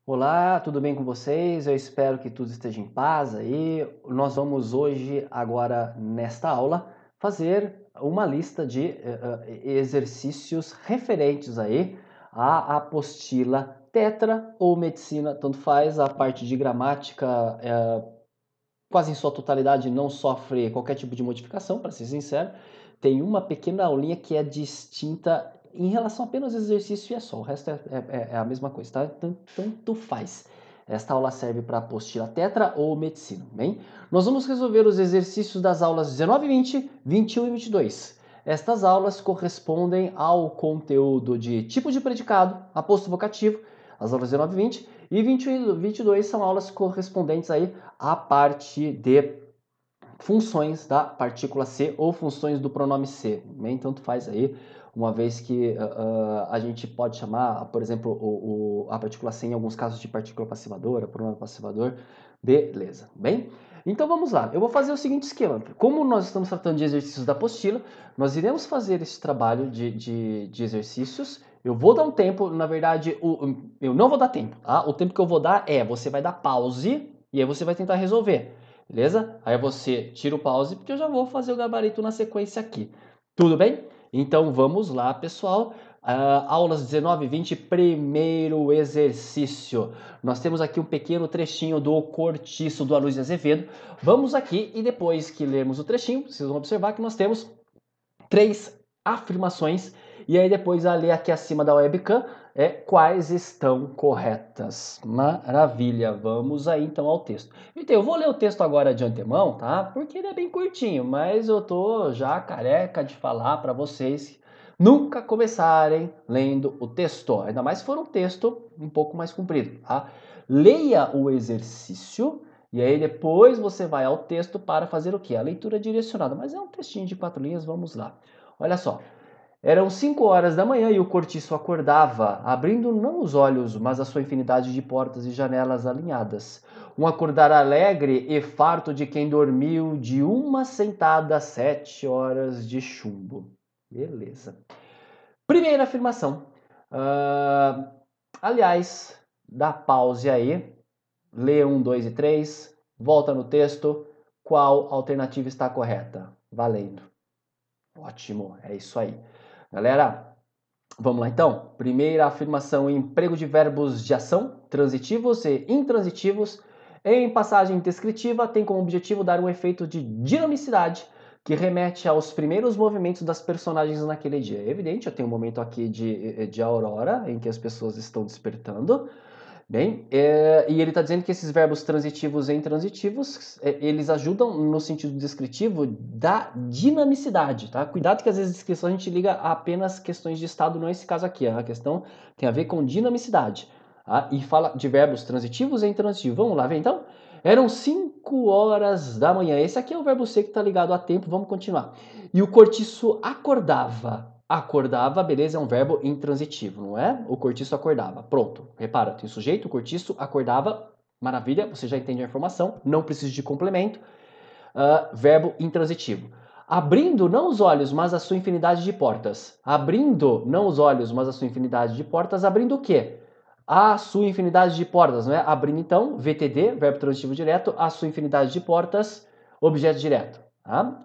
Olá, tudo bem com vocês? Eu espero que tudo esteja em paz aí. Nós vamos hoje, agora nesta aula, fazer uma lista de exercícios referentes aí à apostila Tetra ou Medicina, tanto faz. A parte de gramática, quase em sua totalidade, não sofre qualquer tipo de modificação, para ser sincero. Tem uma pequena aulinha que é distinta em relação apenas ao exercício e é só. O resto é a mesma coisa, tá? Tanto faz. Esta aula serve para apostila Tetra ou Medicina, bem? Nós vamos resolver os exercícios das aulas 19 e 20, 21 e 22. Estas aulas correspondem ao conteúdo de tipo de predicado, aposto vocativo, as aulas 19 e 20, e 21 e 22 são aulas correspondentes aí à parte de funções da partícula C ou funções do pronome C. Nem tanto faz aí, uma vez que a gente pode chamar, por exemplo, a partícula C em alguns casos de partícula passivadora, pronome passivador, beleza, bem? Então vamos lá, eu vou fazer o seguinte esquema. Como nós estamos tratando de exercícios da apostila, nós iremos fazer esse trabalho de exercícios. Eu vou dar um tempo, na verdade, eu não vou dar tempo, tá? O tempo que eu vou dar você vai dar pause e aí você vai tentar resolver. Beleza? Aí você tira o pause, porque eu já vou fazer o gabarito na sequência aqui. Tudo bem? Então vamos lá, pessoal. Aulas 19 e 20, primeiro exercício. Nós temos aqui um pequeno trechinho do Cortiço do Aloysio Azevedo. Vamos aqui e depois que lermos o trechinho, vocês vão observar que nós temos 3 afirmações e aí depois ali aqui acima da webcam quais estão corretas. Maravilha, vamos aí então ao texto. Então, eu vou ler o texto agora de antemão, tá? Porque ele é bem curtinho, mas eu tô já careca de falar para vocês nunca começarem lendo o texto, ainda mais se for um texto um pouco mais comprido, tá? Leia o exercício e aí depois você vai ao texto para fazer o quê? A leitura direcionada, mas é um textinho de 4 linhas, vamos lá. Olha só. Eram 5 horas da manhã e o cortiço acordava, abrindo não os olhos, mas a sua infinidade de portas e janelas alinhadas. Um acordar alegre e farto de quem dormiu de uma sentada 7 horas de chumbo. Beleza. Primeira afirmação. Aliás, dá pause aí, lê 1, 2 e 3, volta no texto. Qual alternativa está correta? Valendo. Ótimo, é isso aí. Galera, vamos lá então? Primeira afirmação: emprego de verbos de ação, transitivos e intransitivos, em passagem descritiva, tem como objetivo dar um efeito de dinamicidade que remete aos primeiros movimentos das personagens naquele dia. É evidente, eu tenho um momento aqui de aurora, em que as pessoas estão despertando. Bem, e ele está dizendo que esses verbos transitivos e intransitivos, eles ajudam no sentido descritivo da dinamicidade, tá? Cuidado que às vezes a descrição a gente liga a apenas questões de estado, não é esse caso aqui, a questão tem a ver com dinamicidade, tá? E fala de verbos transitivos e intransitivos. Vamos lá ver então? Eram 5 horas da manhã, esse aqui é o verbo ser que está ligado a tempo, vamos continuar. E o cortiço acordava. Acordava, beleza, é um verbo intransitivo, não é? O cortiço acordava. Pronto. Repara, tem o sujeito, o cortiço acordava. Maravilha, você já entende a informação. Não precisa de complemento. Verbo intransitivo. Abrindo não os olhos, mas a sua infinidade de portas. Abrindo não os olhos, mas a sua infinidade de portas. Abrindo o quê? A sua infinidade de portas, não é? Abrindo então, VTD, verbo transitivo direto, a sua infinidade de portas, objeto direto. Tá?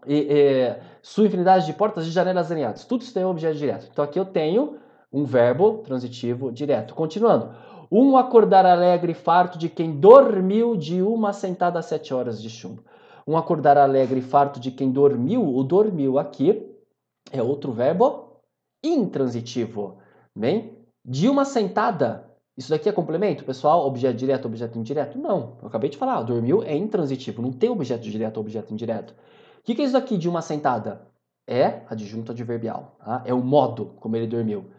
Sua infinidade de portas e janelas alinhadas. Tudo isso tem um objeto direto. Então aqui eu tenho um verbo transitivo direto. Continuando. Um acordar alegre e farto de quem dormiu de uma sentada a 7 horas de chumbo. Um acordar alegre e farto de quem dormiu. O dormiu aqui é outro verbo intransitivo. Bem, de uma sentada. Isso daqui é complemento, pessoal? Objeto direto, objeto indireto? Não. Eu acabei de falar, dormiu é intransitivo, não tem objeto direto, objeto indireto. O que é isso daqui de uma sentada? É adjunto adverbial, tá? É o modo como ele dormiu.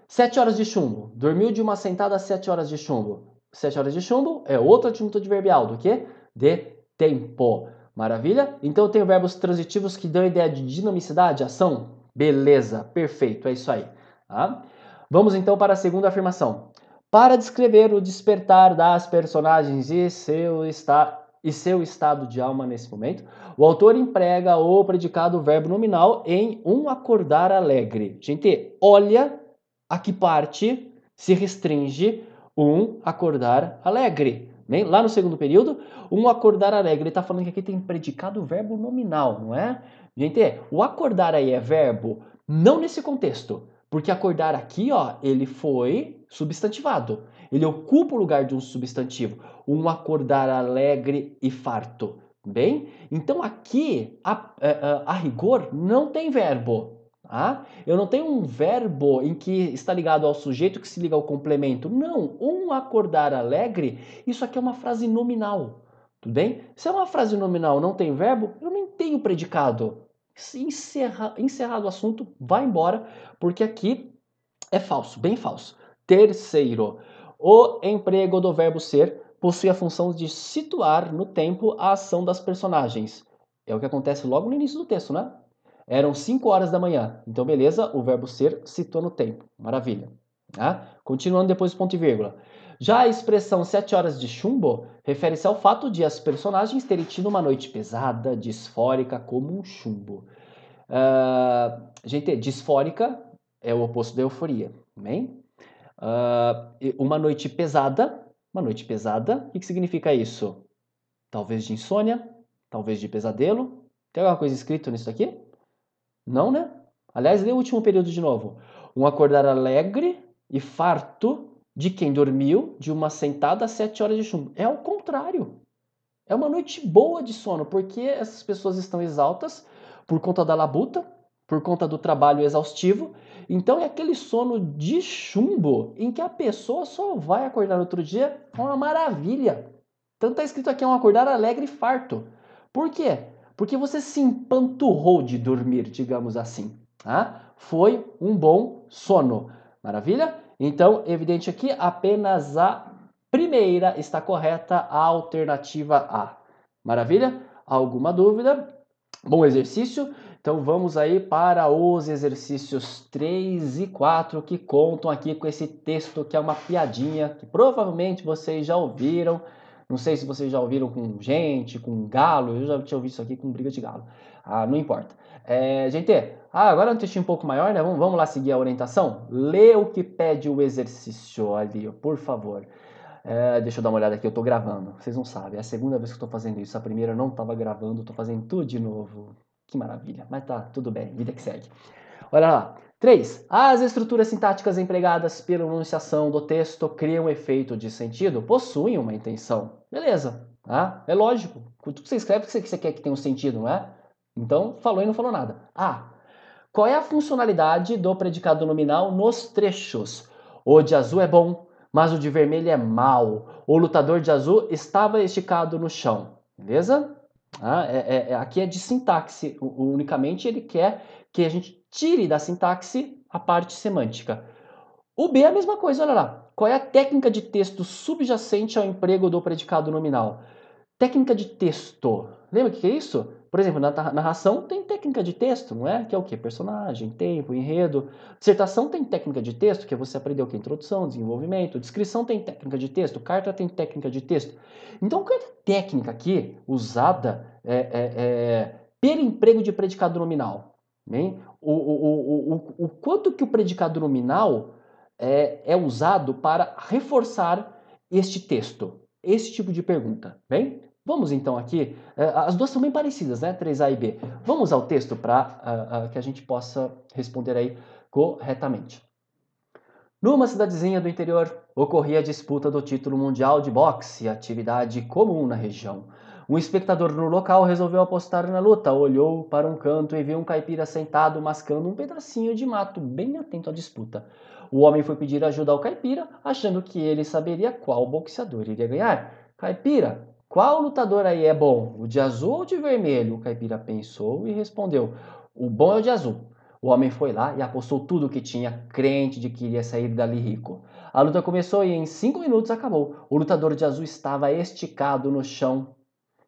7 horas de chumbo. Dormiu de uma sentada a 7 horas de chumbo. 7 horas de chumbo é outro adjunto adverbial do que? De tempo. Maravilha? Então eu tenho verbos transitivos que dão a ideia de dinamicidade, ação. Beleza, perfeito, é isso aí. Tá? Vamos então para a segunda afirmação. Para descrever o despertar das personagens e seu estado de alma nesse momento, o autor emprega o predicado verbo nominal em um acordar alegre. Gente, olha a que parte se restringe Um acordar alegre. Bem, lá no segundo período, um acordar alegre. Ele está falando que aqui tem predicado verbo nominal, não é? Gente, o acordar aí é verbo não nesse contexto. Porque acordar aqui, ó, ele foi substantivado. Ele ocupa o lugar de um substantivo. Um acordar alegre e farto. Bem, então aqui, a rigor, não tem verbo. Tá? Eu não tenho um verbo em que está ligado ao sujeito que se liga ao complemento. Não, um acordar alegre, isso aqui é uma frase nominal. Tudo bem? Se é uma frase nominal não tem verbo, eu nem tenho predicado. Encerrado o assunto, vai embora, porque aqui é falso, bem falso. Terceiro, o emprego do verbo ser possui a função de situar no tempo a ação das personagens. É o que acontece logo no início do texto, né? Eram 5 horas da manhã. Então, beleza, o verbo ser situa no tempo. Maravilha. Tá? Continuando depois do ponto e vírgula. Já a expressão 7 horas de chumbo refere-se ao fato de as personagens terem tido uma noite pesada, disfórica, como um chumbo. Gente, disfórica é o oposto da euforia, bem? Uma noite pesada, o que significa isso? Talvez de insônia, talvez de pesadelo. Tem alguma coisa escrita nisso aqui? Não, né? Aliás, lê o último período de novo. Um acordar alegre e farto de quem dormiu de uma sentada às 7 horas de chumbo. É o contrário. É uma noite boa de sono, porque essas pessoas estão exaltas por conta da labuta, por conta do trabalho exaustivo. Então é aquele sono de chumbo em que a pessoa só vai acordar no outro dia com uma maravilha. Então está escrito aqui, é um acordar alegre e farto. Por quê? Porque você se empanturrou de dormir, digamos assim. Tá? Foi um bom sono. Maravilha? Então, evidente aqui, apenas a primeira está correta, a alternativa A. Maravilha? Alguma dúvida? Bom exercício. Então vamos aí para os exercícios 3 e 4 que contam aqui com esse texto que é uma piadinha que provavelmente vocês já ouviram. Não sei se vocês já ouviram com gente, com galo, eu já tinha ouvido isso aqui com briga de galo. Não importa. Gente, agora é um textinho um pouco maior, né? Vamos lá seguir a orientação? Lê o que pede o exercício ali, por favor. Deixa eu dar uma olhada aqui, eu tô gravando. Vocês não sabem, é a segunda vez que eu tô fazendo isso. A primeira eu não tava gravando, tô fazendo tudo de novo. Que maravilha. Mas tá, tudo bem, vida que segue. Olha lá. 3. As estruturas sintáticas empregadas pela enunciação do texto criam efeito de sentido, possuem uma intenção. Beleza, tá? É lógico. Tudo que você escreve, o que você quer que tenha um sentido, não é? Então, falou e não falou nada. Qual é a funcionalidade do predicado nominal nos trechos? O de azul é bom, mas o de vermelho é mau. O lutador de azul estava esticado no chão. Beleza? Aqui é de sintaxe. Unicamente ele quer que a gente tire da sintaxe a parte semântica. O B é a mesma coisa, olha lá. Qual é a técnica de texto subjacente ao emprego do predicado nominal? Técnica de texto. Lembra o que é isso? Por exemplo, na narração tem técnica de texto, não é? Que é o quê? Personagem, tempo, enredo. Dissertação tem técnica de texto, que é você aprender o que? Introdução, desenvolvimento. Descrição tem técnica de texto. Carta tem técnica de texto. Então, qual é a técnica aqui usada pelo emprego de predicado nominal? Bem, o quanto que o predicado nominal é usado para reforçar este texto? Esse tipo de pergunta, bem? Vamos então aqui, as duas são bem parecidas, né? 3A e B. Vamos ao texto para que a gente possa responder aí corretamente. Numa cidadezinha do interior, ocorria a disputa do título mundial de boxe, atividade comum na região. Um espectador no local resolveu apostar na luta, olhou para um canto e viu um caipira sentado mascando um pedacinho de mato, bem atento à disputa. O homem foi pedir ajuda ao caipira, achando que ele saberia qual boxeador iria ganhar. Caipira, qual lutador aí é bom? O de azul ou de vermelho? O caipira pensou e respondeu: o bom é o de azul. O homem foi lá e apostou tudo o que tinha, crente de que iria sair dali rico. A luta começou e em 5 minutos acabou. O lutador de azul estava esticado no chão,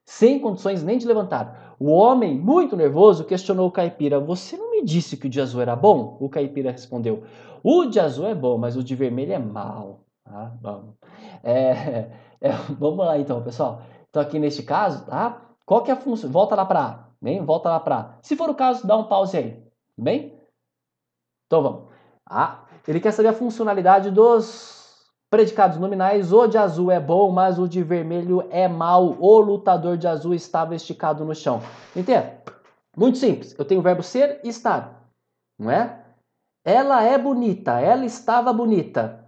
sem condições nem de levantar. O homem, muito nervoso, questionou o caipira: você não me disse que o de azul era bom? O caipira respondeu: o de azul é bom, mas o de vermelho é mau. Vamos. Vamos lá então, pessoal. Então aqui neste caso, tá? Qual que é a função? Volta lá para A, bem? Volta lá para A. Se for o caso, dá um pause aí, bem? Então vamos. Ele quer saber a funcionalidade dos Predicados nominais, o de azul é bom, mas o de vermelho é mau. O lutador de azul estava esticado no chão. Entende? Muito simples. Eu tenho o verbo ser e estar, não é? Ela é bonita, ela estava bonita.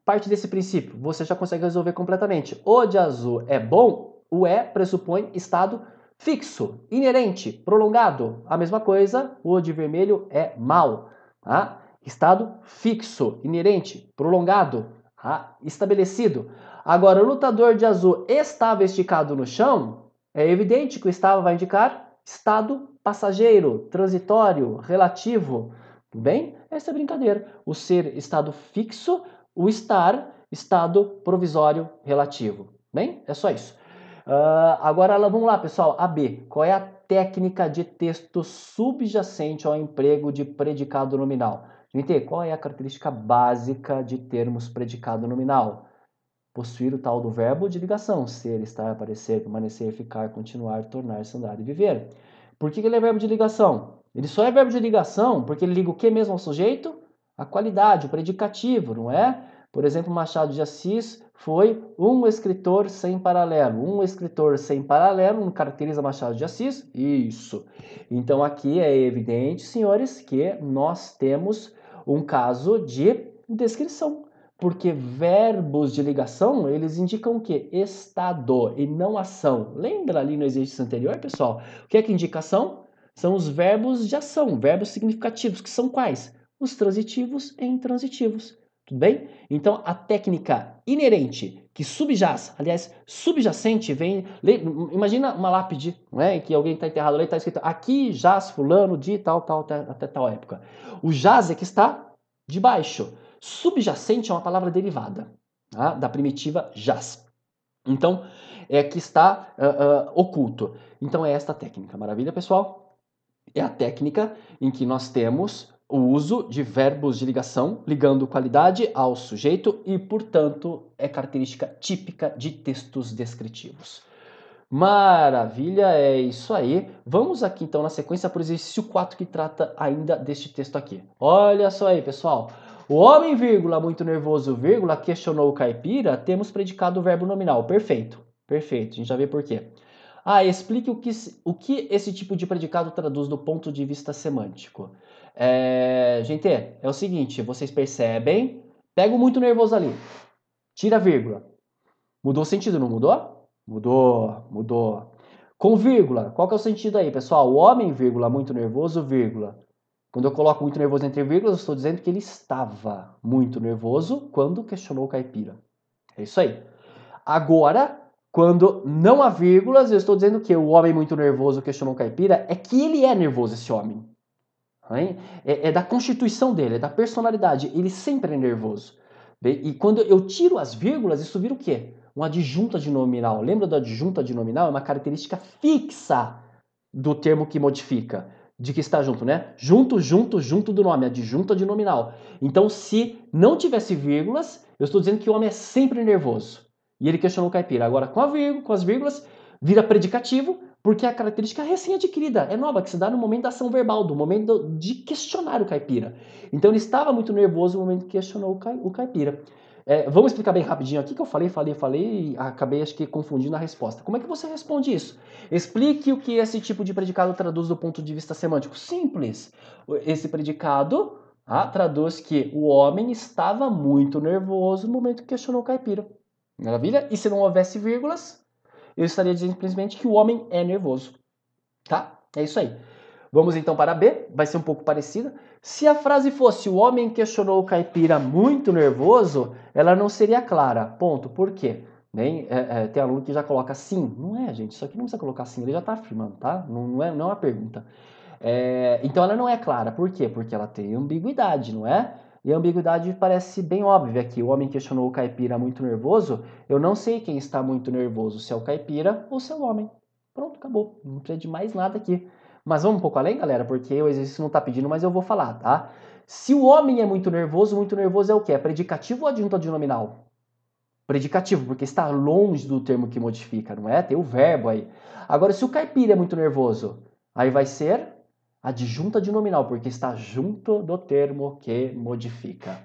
Parte desse princípio, você já consegue resolver completamente. O de azul é bom, o é pressupõe estado fixo, inerente, prolongado. A mesma coisa, o de vermelho é mau. Tá? Estado fixo, inerente, prolongado, tá? Estabelecido. Agora, o lutador de azul estava esticado no chão, é evidente que o estava vai indicar estado passageiro, transitório, relativo. Tudo bem? Essa é a brincadeira. O ser estado fixo, o estar estado provisório relativo. Bem, é só isso. Agora vamos lá, pessoal. A B. Qual é a técnica de texto subjacente ao emprego de predicado nominal? Gente, qual é a característica básica de termos predicado nominal? Possuir o tal do verbo de ligação. Ser, estar, aparecer, permanecer, ficar, continuar, tornar-se, andar e viver. Por que ele é verbo de ligação? Ele só é verbo de ligação porque ele liga o que mesmo ao sujeito? A qualidade, o predicativo, não é? Por exemplo, Machado de Assis foi um escritor sem paralelo. Um escritor sem paralelo não caracteriza Machado de Assis? Isso. Então aqui é evidente, senhores, que nós temos um caso de descrição. Porque verbos de ligação, eles indicam o quê? Estado e não ação. Lembra ali no exercício anterior, pessoal? O que é que indicação? São os verbos de ação, verbos significativos, que são quais? Os transitivos e intransitivos. Tudo bem? Então, a técnica inerente, que subjaz, aliás, subjacente, vem... Imagina uma lápide, não é? Em que alguém está enterrado ali, está escrito aqui jaz fulano de tal, até tal época. O jaz é que está debaixo. Subjacente é uma palavra derivada, tá? Da primitiva jaz. Então, é que está oculto. Então, é esta técnica. Maravilha, pessoal? É a técnica em que nós temos o uso de verbos de ligação, ligando qualidade ao sujeito e, portanto, é característica típica de textos descritivos. Maravilha, é isso aí. Vamos aqui então na sequência para o exercício 4 que trata ainda deste texto aqui. Olha só aí, pessoal. O homem, vírgula, muito nervoso, vírgula, questionou o caipira, temos predicado o verbo nominal. Perfeito, perfeito. A gente já vê por quê. Explique o que esse tipo de predicado traduz do ponto de vista semântico. Gente, é o seguinte, vocês percebem? Pega o muito nervoso ali, tira a vírgula. Mudou o sentido, não mudou? Mudou. Com vírgula, qual que é o sentido aí, pessoal? O homem, vírgula, muito nervoso, vírgula. Quando eu coloco muito nervoso entre vírgulas, eu estou dizendo que ele estava muito nervoso quando questionou o caipira. É isso aí. Agora, quando não há vírgulas, eu estou dizendo que o homem muito nervoso questionou o caipira, é que ele é nervoso, esse homem. É da constituição dele, é da personalidade. Ele sempre é nervoso. E quando eu tiro as vírgulas, isso vira o quê? Uma adjunta de nominal. Lembra da adjunta de nominal? É uma característica fixa do termo que modifica. De que está junto, né? Junto do nome, adjunta de nominal. Então, se não tivesse vírgulas, eu estou dizendo que o homem é sempre nervoso. E ele questionou o caipira. Agora, com as vírgulas, vira predicativo, porque a característica é recém-adquirida, é nova, que se dá no momento da ação verbal, do momento de questionar o caipira. Então ele estava muito nervoso no momento que questionou o caipira. Vamos explicar bem rapidinho aqui, que eu falei e acabei, acho que, confundindo a resposta. Como é que você responde isso? Explique o que esse tipo de predicado traduz do ponto de vista semântico. Simples. Esse predicado traduz que o homem estava muito nervoso no momento que questionou o caipira. Maravilha? E se não houvesse vírgulas, eu estaria dizendo simplesmente que o homem é nervoso, tá? É isso aí. Vamos então para B, vai ser um pouco parecida. Se a frase fosse o homem questionou o caipira muito nervoso, ela não seria clara. Ponto. Por quê? Tem aluno que já coloca sim. Não é, gente. Isso aqui não precisa colocar sim. Ele já está afirmando, tá? Não é uma pergunta. Então ela não é clara. Por quê? Porque ela tem ambiguidade, não é? E a ambiguidade parece bem óbvia aqui. O homem questionou o caipira muito nervoso. Eu não sei quem está muito nervoso, se é o caipira ou se é o homem. Pronto, acabou. Não precisa de mais nada aqui. Mas vamos um pouco além, galera, porque o exercício não está pedindo, mas eu vou falar, tá? Se o homem é muito nervoso é o quê? É predicativo ou adjunto de nominal? Predicativo, porque está longe do termo que modifica, não é? Tem o verbo aí. Agora, se o caipira é muito nervoso, aí vai ser adjunta de nominal, porque está junto do termo que modifica.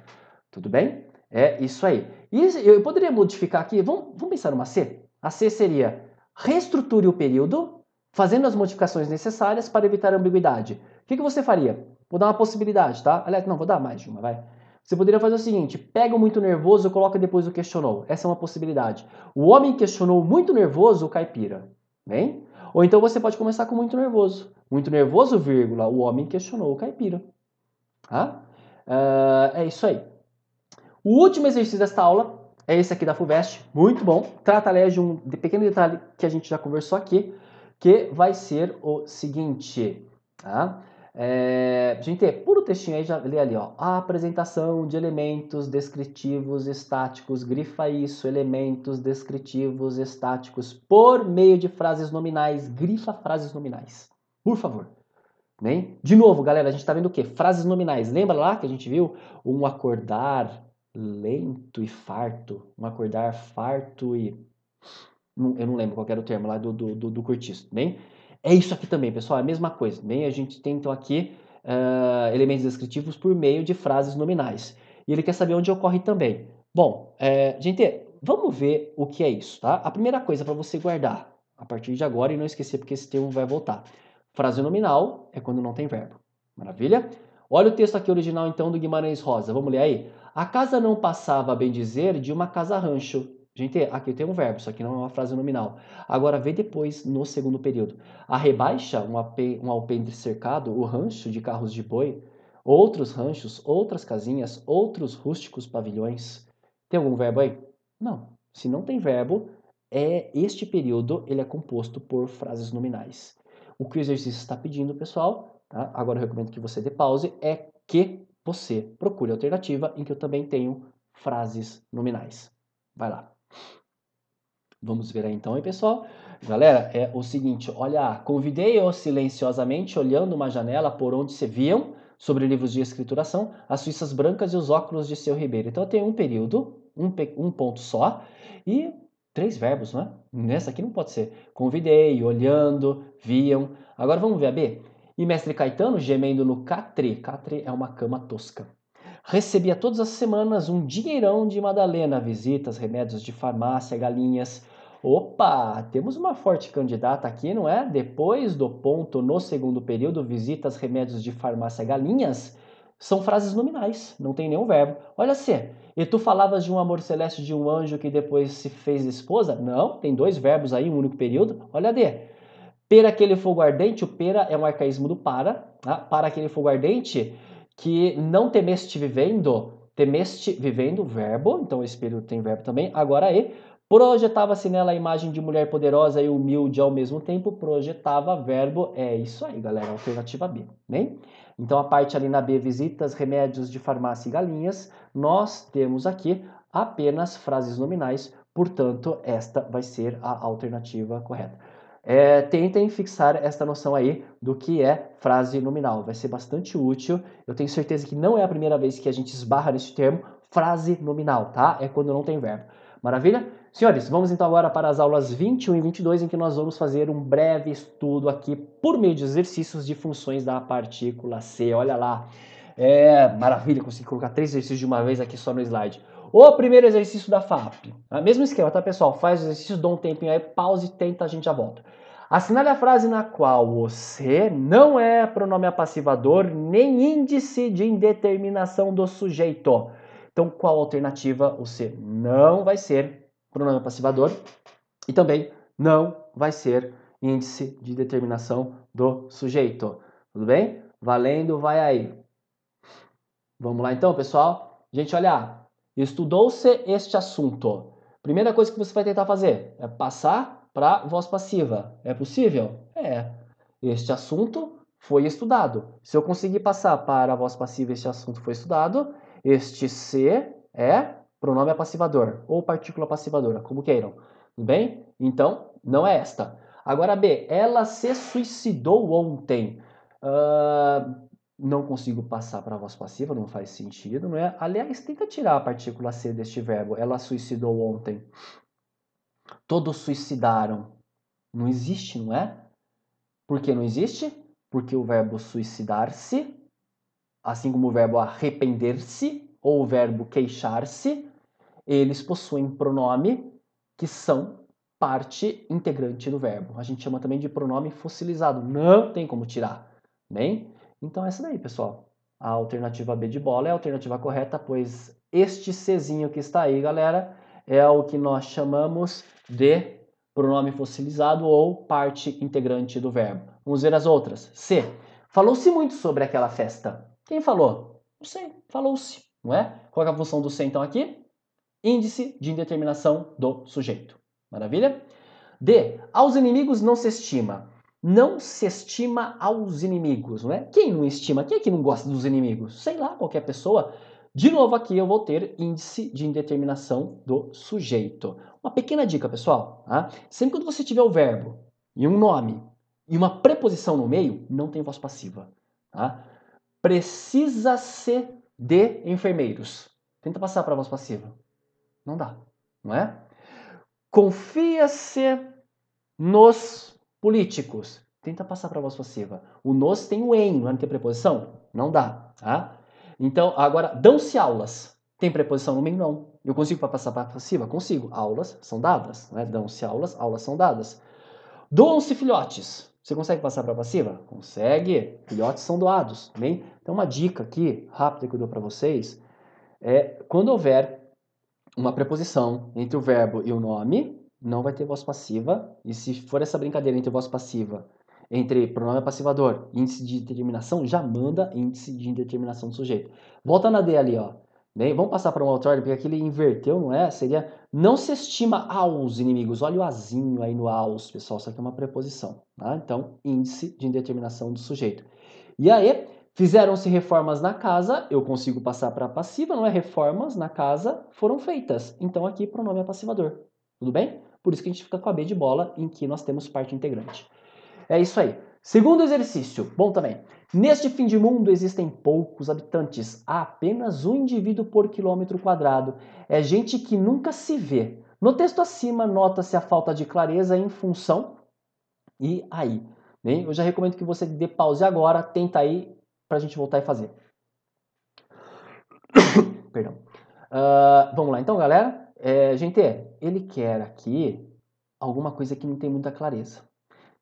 Tudo bem? É isso aí. E eu poderia modificar aqui, vamos pensar numa C? A C seria reestruture o período, fazendo as modificações necessárias para evitar ambiguidade. O que você faria? Vou dar uma possibilidade, tá? Aliás, não, vou dar mais de uma, vai. Você poderia fazer o seguinte, pega o muito nervoso e coloca depois o questionou. Essa é uma possibilidade. O homem questionou muito nervoso o caipira. Bem? Ou então você pode começar com muito nervoso. Muito nervoso, vírgula, o homem questionou o caipira. Tá? É isso aí. O último exercício desta aula é esse aqui da FUVEST, muito bom. Trata, aliás, de um pequeno detalhe que a gente já conversou aqui, que vai ser o seguinte, tá? Gente, puro textinho aí, já lê ali, ó. A apresentação de elementos descritivos estáticos, grifa isso, elementos descritivos estáticos, por meio de frases nominais, grifa frases nominais, por favor. Bem? De novo, galera, a gente está vendo o quê? Frases nominais. Lembra lá que a gente viu? Um acordar lento e farto. Um acordar farto e... Eu não lembro qual era o termo lá do cortiço. Bem? É isso aqui também, pessoal. É a mesma coisa. Bem? A gente tem, então, aqui elementos descritivos por meio de frases nominais. E ele quer saber onde ocorre também. Bom, gente, vamos ver o que é isso, tá? A primeira coisa para você guardar a partir de agora e não esquecer porque esse termo vai voltar. Frase nominal é quando não tem verbo. Maravilha? Olha o texto aqui original, então, do Guimarães Rosa. Vamos ler aí? A casa não passava, a bem dizer, de uma casa-rancho. Gente, aqui tem um verbo, isso aqui não é uma frase nominal. Agora, vê depois no segundo período. A rebaixa, um alpendre cercado, o rancho de carros de boi, outros ranchos, outras casinhas, outros rústicos pavilhões. Tem algum verbo aí? Não. Se não tem verbo, este período ele é composto por frases nominais. O que o exercício está pedindo, pessoal, tá? Agora eu recomendo que você dê pause, é que você procure a alternativa em que eu também tenho frases nominais. Vai lá. Vamos ver aí então, hein, pessoal? Galera, é o seguinte, olha, convidei-o silenciosamente, olhando uma janela por onde se viam, sobre livros de escrituração, as suíças brancas e os óculos de seu Ribeiro. Então eu tenho um período, um ponto só, e 3 verbos, não é? Nessa aqui não pode ser. Convidei, olhando, viam. Agora vamos ver a B. E mestre Caetano gemendo no catre. Catre é uma cama tosca. Recebia todas as semanas um dinheirão de Madalena, visitas, remédios de farmácia, galinhas. Opa, temos uma forte candidata aqui, não é? Depois do ponto no segundo período, visitas, remédios de farmácia, galinhas, são frases nominais, não tem nenhum verbo. Olha assim, e tu falavas de um amor celeste de um anjo que depois se fez esposa? Não, tem 2 verbos aí, um único período. Olha D. Pera aquele fogo ardente, o pera é um arcaísmo do para, tá? Para aquele fogo ardente que não temeste vivendo, verbo, então esse período tem verbo também, agora projetava-se nela a imagem de mulher poderosa e humilde ao mesmo tempo, projetava, verbo, é isso aí, galera, alternativa B, bem? Então a parte ali na B, visitas, remédios de farmácia e galinhas, nós temos aqui apenas frases nominais, portanto, esta vai ser a alternativa correta. Tentem fixar esta noção aí do que é frase nominal. Vai ser bastante útil. Eu tenho certeza que não é a primeira vez que a gente esbarra nesse termo, frase nominal, tá? É quando não tem verbo. Maravilha? Senhores, vamos então agora para as aulas 21 e 22, em que nós vamos fazer um breve estudo aqui por meio de exercícios de funções da partícula C. Olha lá. Maravilha, consegui colocar 3 exercícios de uma vez aqui só no slide. O primeiro exercício da FAP. Mesmo esquema, tá, pessoal? Faz o exercício, dá um tempinho aí, pause, tenta, a gente já volta. Assinale a frase na qual o C não é pronome apassivador nem índice de indeterminação do sujeito. Então, qual alternativa o C não vai ser pronome apassivador e também não vai ser índice de determinação do sujeito. Tudo bem? Valendo, vai aí. Vamos lá então, pessoal? Gente, olha, estudou-se este assunto. Primeira coisa que você vai tentar fazer é passar para voz passiva. É possível? É. Este assunto foi estudado. Se eu conseguir passar para a voz passiva este assunto foi estudado, este se é pronome apassivador ou partícula passivadora, como queiram. Tudo bem? Então, não é esta. Agora B, ela se suicidou ontem. Não consigo passar para a voz passiva, não faz sentido, não é? Aliás, tenta tirar a partícula C deste verbo. Ela suicidou ontem. Todos suicidaram. Não existe, não é? Por que não existe? Porque o verbo suicidar-se, assim como o verbo arrepender-se ou o verbo queixar-se, eles possuem pronome que são parte integrante do verbo. A gente chama também de pronome fossilizado. Não tem como tirar. Bem? Então, essa daí, pessoal. A alternativa B de bola é a alternativa correta, pois este Czinho que está aí, galera, é o que nós chamamos de pronome fossilizado ou parte integrante do verbo. Vamos ver as outras. C. Falou-se muito sobre aquela festa. Quem falou? Não sei. Falou-se, não é? Qual é a função do C, então, aqui? Índice de indeterminação do sujeito. Maravilha? D. Aos inimigos não se estima. Não se estima aos inimigos, não é? Quem não estima? Quem é que não gosta dos inimigos? Sei lá, qualquer pessoa. De novo aqui eu vou ter índice de indeterminação do sujeito. Uma pequena dica, pessoal. Tá? Sempre quando você tiver o verbo e um nome e uma preposição no meio, não tem voz passiva. Tá? Precisa-se de enfermeiros. Tenta passar para a voz passiva. Não dá, não é? Confia-se nos políticos. Tenta passar para a voz passiva. O nos tem o em, não tem preposição? Não dá, tá? Então, agora, dão-se aulas. Tem preposição no meio? Não. Eu consigo passar para a passiva? Consigo. Aulas são dadas, né? Dão-se aulas, aulas são dadas. Doam-se filhotes. Você consegue passar para a passiva? Consegue. Filhotes são doados, bem? Então, uma dica aqui, rápida que eu dou para vocês, é quando houver uma preposição entre o verbo e o nome, não vai ter voz passiva. E se for essa brincadeira entre voz passiva, entre pronome passivador e índice de determinação, já manda índice de indeterminação do sujeito. Volta na D ali, ó. Bem, vamos passar para uma outra ordem, porque aqui ele inverteu, não é? Seria não se estima aos inimigos. Olha o azinho aí no aos, pessoal. Isso aqui é uma preposição. Tá? Então, índice de indeterminação do sujeito. E aí, fizeram-se reformas na casa, eu consigo passar para passiva, não é? Reformas na casa foram feitas. Então aqui pronome é passivador. Tudo bem? Por isso que a gente fica com a B de bola, em que nós temos parte integrante. É isso aí. Segundo exercício, bom também. Neste fim de mundo existem poucos habitantes, há apenas um indivíduo por quilômetro quadrado. É gente que nunca se vê. No texto acima, nota-se a falta de clareza em função e aí. Bem, eu já recomendo que você dê pause agora, tenta aí para a gente voltar e fazer. Perdão. Vamos lá, então, galera. Gente, ele quer aqui alguma coisa que não tem muita clareza.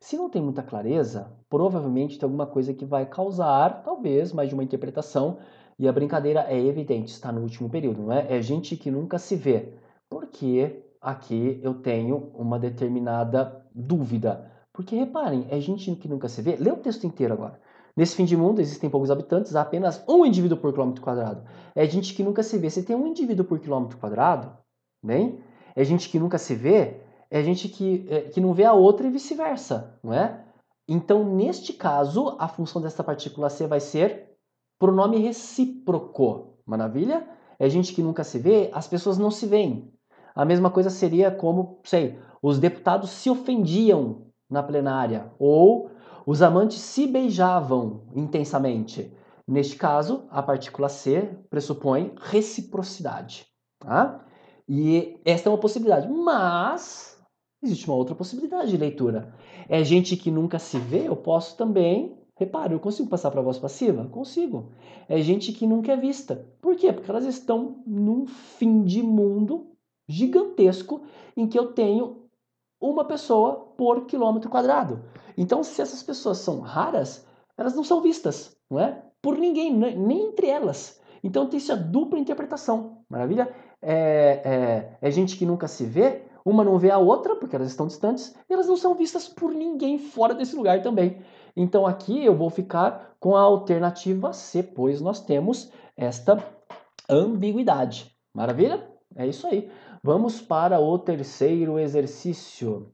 Se não tem muita clareza, provavelmente tem alguma coisa que vai causar, talvez, mais de uma interpretação. E a brincadeira é evidente, está no último período, não é? É gente que nunca se vê. Porque aqui eu tenho uma determinada dúvida. Porque reparem, é gente que nunca se vê. Lê o texto inteiro agora. Nesse fim de mundo existem poucos habitantes, há apenas um indivíduo por quilômetro quadrado. É gente que nunca se vê. Se tem um indivíduo por quilômetro quadrado, bem, é gente que nunca se vê, é gente que não vê a outra e vice-versa, não é? Então, neste caso, a função dessa partícula C vai ser pronome recíproco. Maravilha? É gente que nunca se vê, as pessoas não se veem. A mesma coisa seria como, sei, os deputados se ofendiam na plenária ou os amantes se beijavam intensamente. Neste caso, a partícula C pressupõe reciprocidade. Tá? E esta é uma possibilidade, mas existe uma outra possibilidade de leitura. É gente que nunca se vê, eu posso também. Repare, eu consigo passar para a voz passiva? Consigo. É gente que nunca é vista. Por quê? Porque elas estão num fim de mundo gigantesco em que eu tenho uma pessoa por quilômetro quadrado. Então, se essas pessoas são raras, elas não são vistas, não é? Por ninguém, nem entre elas. Então, tem essa dupla interpretação. Maravilha? É gente que nunca se vê, uma não vê a outra, porque elas estão distantes, e elas não são vistas por ninguém fora desse lugar também. Então, aqui eu vou ficar com a alternativa C, pois nós temos esta ambiguidade. Maravilha? É isso aí. Vamos para o terceiro exercício.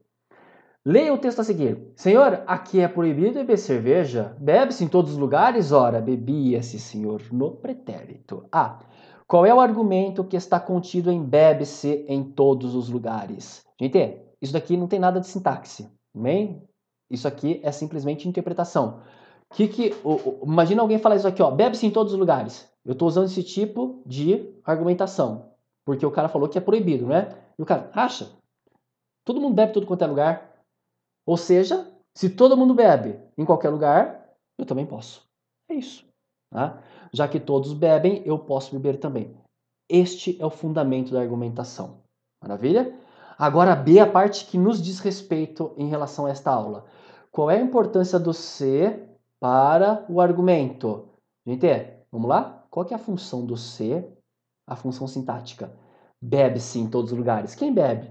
Leia o texto a seguir. Senhor, aqui é proibido beber cerveja? Bebe-se em todos os lugares? Ora, bebia-se, senhor, no pretérito. A. Qual é o argumento que está contido em bebe-se em todos os lugares? Gente, isso daqui não tem nada de sintaxe, bem? Isso aqui é simplesmente interpretação. Imagina alguém falar isso aqui, ó, bebe-se em todos os lugares. Eu estou usando esse tipo de argumentação, porque o cara falou que é proibido, né? E o cara, acha? Todo mundo bebe em tudo quanto é lugar. Ou seja, se todo mundo bebe em qualquer lugar, eu também posso. É isso. Tá? Já que todos bebem, eu posso beber também. Este é o fundamento da argumentação. Maravilha? Agora B é a parte que nos diz respeito em relação a esta aula. Qual é a importância do se para o argumento? Gente, vamos lá? Qual que é a função do se? A função sintática. Bebe-se em todos os lugares. Quem bebe?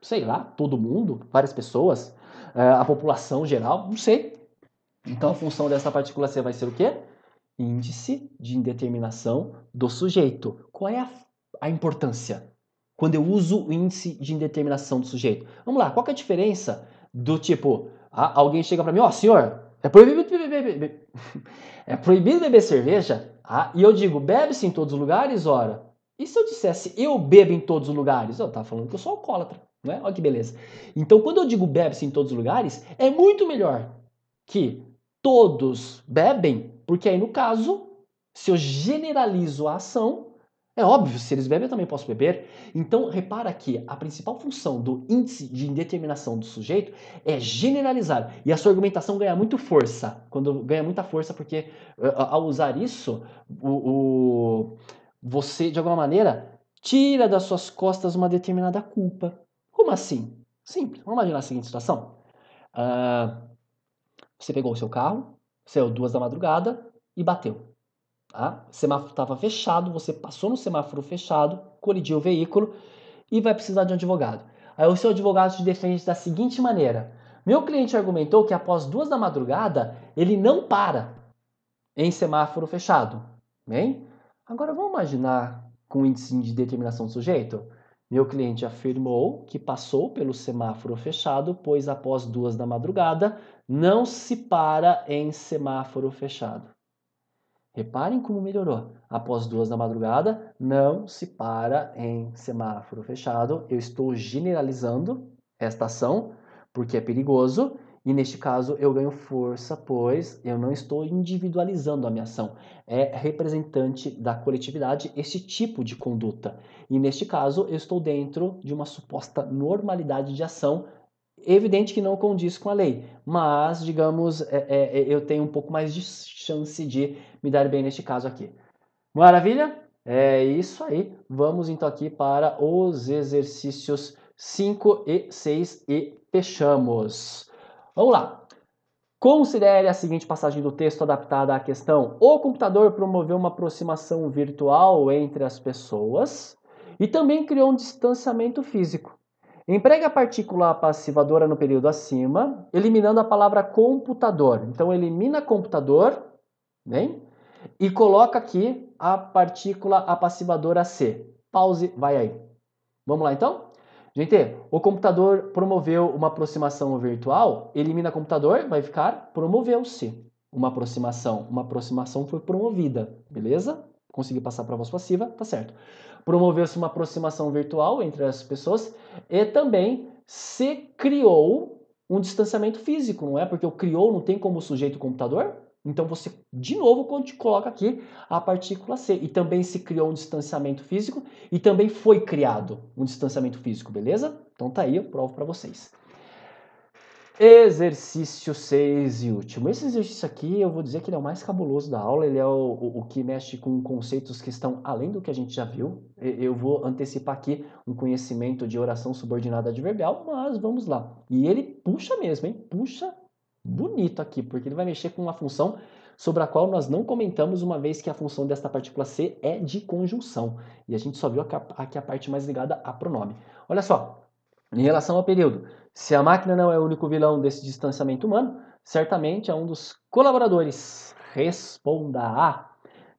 Sei lá, todo mundo, várias pessoas, a população geral, não sei. Então a função dessa partícula C vai ser o quê? Índice de indeterminação do sujeito. Qual é a importância quando eu uso o índice de indeterminação do sujeito? Vamos lá, qual que é a diferença do tipo, alguém chega para mim, ó, senhor, é proibido beber, é proibido beber cerveja? E eu digo, bebe-se em todos os lugares, ora. E se eu dissesse, eu bebo em todos os lugares? Eu tava falando que eu sou alcoólatra, não é? Olha que beleza. Então, quando eu digo bebe-se em todos os lugares, é muito melhor que todos bebem, porque aí no caso, se eu generalizo a ação, é óbvio, se eles bebem eu também posso beber. Então repara que a principal função do índice de indeterminação do sujeito é generalizar. E a sua argumentação ganha muito força. Quando ganha muita força, porque ao usar isso, você, de alguma maneira, tira das suas costas uma determinada culpa. Como assim? Simples. Vamos imaginar a seguinte situação. Você pegou o seu carro, saiu 2 da madrugada e bateu. Tá? O semáforo estava fechado, você passou no semáforo fechado, colidiu o veículo e vai precisar de um advogado. Aí o seu advogado te defende da seguinte maneira. Meu cliente argumentou que após 2 da madrugada ele não para em semáforo fechado. Bem? Agora vamos imaginar com o índice de determinação do sujeito? Meu cliente afirmou que passou pelo semáforo fechado, pois após 2 da madrugada não se para em semáforo fechado. Reparem como melhorou. Após 2 da madrugada, não se para em semáforo fechado. Eu estou generalizando esta ação, porque é perigoso, e neste caso eu ganho força, pois eu não estou individualizando a minha ação. É representante da coletividade esse tipo de conduta. E neste caso eu estou dentro de uma suposta normalidade de ação. Evidente que não condiz com a lei, mas, digamos, eu tenho um pouco mais de chance de me dar bem neste caso aqui. Maravilha? É isso aí. Vamos então aqui para os exercícios 5 e 6 e fechamos. Vamos lá. Considere a seguinte passagem do texto adaptada à questão: o computador promoveu uma aproximação virtual entre as pessoas e também criou um distanciamento físico. Empregue a partícula passivadora no período acima, eliminando a palavra computador. Então, elimina computador, bem? E coloca aqui a partícula apassivadora C. Pause, vai aí. Vamos lá, então? Gente, o computador promoveu uma aproximação virtual, elimina computador, vai ficar promoveu-se uma aproximação. Uma aproximação foi promovida, beleza? Consegui passar para a voz passiva, tá certo. Promoveu-se uma aproximação virtual entre as pessoas e também se criou um distanciamento físico, não é? Porque o criou não tem como sujeito o computador. Então você, de novo, coloca aqui a partícula C. E também se criou um distanciamento físico e também foi criado um distanciamento físico, beleza? Então tá aí, eu provo para vocês. Exercício 6 e último. Esse exercício aqui, eu vou dizer que ele é o mais cabuloso da aula, ele é o que mexe com conceitos que estão além do que a gente já viu. Eu vou antecipar aqui um conhecimento de oração subordinada adverbial, mas vamos lá. E ele puxa mesmo, hein? Puxa bonito aqui, porque ele vai mexer com uma função sobre a qual nós não comentamos, uma vez que a função desta partícula C é de conjunção. E a gente só viu aqui a parte mais ligada a pronome. Olha só, em relação ao período, se a máquina não é o único vilão desse distanciamento humano, certamente é um dos colaboradores. Responda A.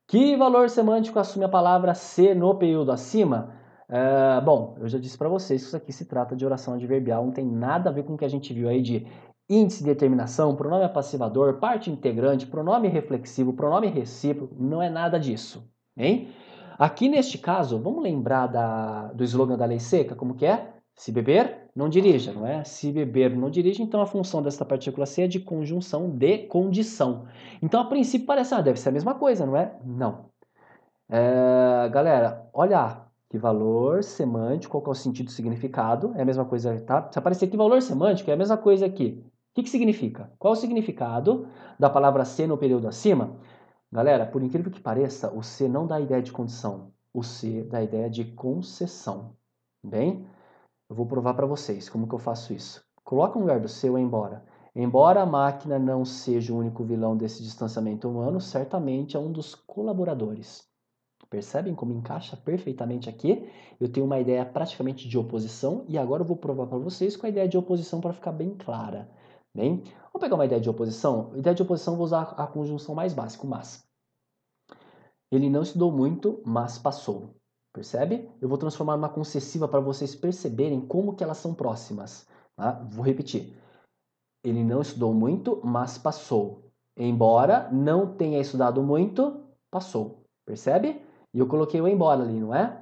Que valor semântico assume a palavra se no período acima? Bom, eu já disse para vocês que isso aqui se trata de oração adverbial, não tem nada a ver com o que a gente viu aí de índice de determinação, pronome apassivador, parte integrante, pronome reflexivo, pronome recíproco, não é nada disso, hein? Aqui neste caso, vamos lembrar do slogan da lei seca, como que é? Se beber, não dirija, não é? Se beber, não dirija, então a função dessa partícula C é de conjunção de condição. Então, a princípio parece, deve ser a mesma coisa, não é? Não. Galera, olha que valor semântico, qual que é o sentido e significado, é a mesma coisa, tá? Se aparecer que valor semântico, é a mesma coisa aqui. O que significa? Qual é o significado da palavra C no período acima? Galera, por incrível que pareça, o C não dá ideia de condição. o C da ideia de concessão. Bem, eu vou provar para vocês como que eu faço isso. Coloca no lugar do C o embora. Embora a máquina não seja o único vilão desse distanciamento humano, certamente é um dos colaboradores. Percebem como encaixa perfeitamente aqui? Eu tenho uma ideia praticamente de oposição e agora eu vou provar para vocês com a ideia de oposição para ficar bem clara. Bem, vamos pegar uma ideia de oposição? A ideia de oposição eu vou usar a conjunção mais básica, o mas. Ele não estudou muito, mas passou. Percebe? Eu vou transformar numa concessiva para vocês perceberem como que elas são próximas. Tá? Vou repetir. Ele não estudou muito, mas passou. Embora não tenha estudado muito, passou. Percebe? E eu coloquei o embora ali, não é?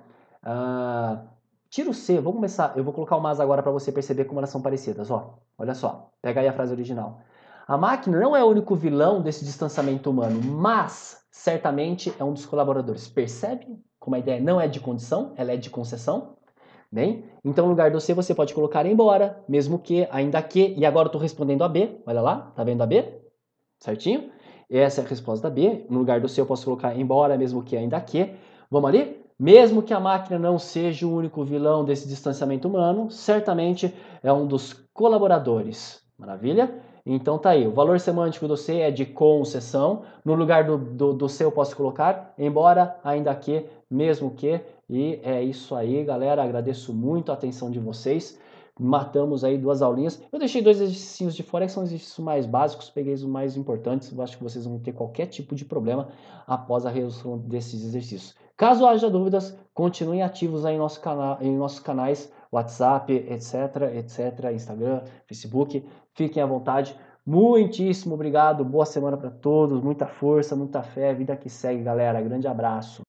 Tira o C, vou começar. Eu vou colocar o mas agora para você perceber como elas são parecidas. Ó, olha só, pega aí a frase original. A máquina não é o único vilão desse distanciamento humano, mas certamente é um dos colaboradores. Percebe como a ideia não é de condição, ela é de concessão? Bem, então no lugar do C você pode colocar embora, mesmo que, ainda que, e agora eu estou respondendo a B, olha lá, tá vendo a B? Certinho? Essa é a resposta da B. No lugar do C eu posso colocar embora, mesmo que, ainda que. Vamos ali? Mesmo que a máquina não seja o único vilão desse distanciamento humano, certamente é um dos colaboradores. Maravilha? Então tá aí, o valor semântico do C é de concessão. No lugar do C eu posso colocar embora, ainda que, mesmo que. E é isso aí, galera. Agradeço muito a atenção de vocês. Matamos aí 2 aulinhas. Eu deixei 2 exercícios de fora, que são exercícios mais básicos, peguei os mais importantes. Eu acho que vocês vão ter qualquer tipo de problema após a resolução desses exercícios. Caso haja dúvidas, continuem ativos aí em nossos canais, WhatsApp, etc, Instagram, Facebook. Fiquem à vontade. Muitíssimo obrigado, boa semana para todos, muita força, muita fé, vida que segue, galera. Grande abraço.